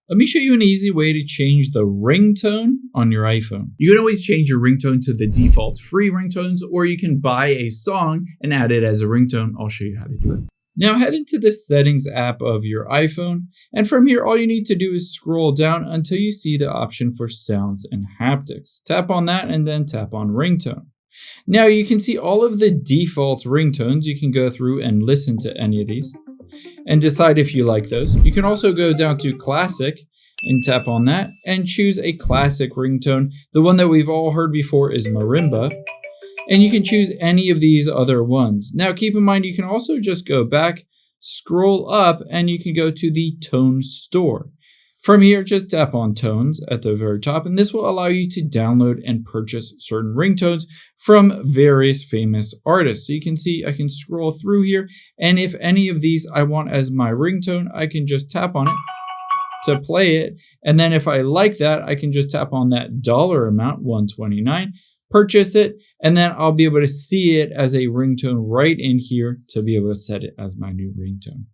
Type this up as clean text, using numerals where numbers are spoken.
Let me show you an easy way to change the ringtone on your iPhone. You can always change your ringtone to the default free ringtones, or you can buy a song and add it as a ringtone. I'll show you how to do it. Now head into the settings app of your iPhone, and from here all you need to do is scroll down until you see the option for sounds and haptics. Tap on that and then tap on ringtone. Now you can see all of the default ringtones. You can go through and listen to any of these and decide if you like those. You can also go down to classic and tap on that and choose a classic ringtone. The one that we've all heard before is marimba, and you can choose any of these other ones. Now keep in mind, you can also just go back, scroll up, and you can go to the tone store. From here, just tap on tones at the very top, and this will allow you to download and purchase certain ringtones from various famous artists. So you can see I can scroll through here, and if any of these I want as my ringtone, I can just tap on it to play it. And then if I like that, I can just tap on that dollar amount, $129, purchase it, and then I'll be able to see it as a ringtone right in here to be able to set it as my new ringtone.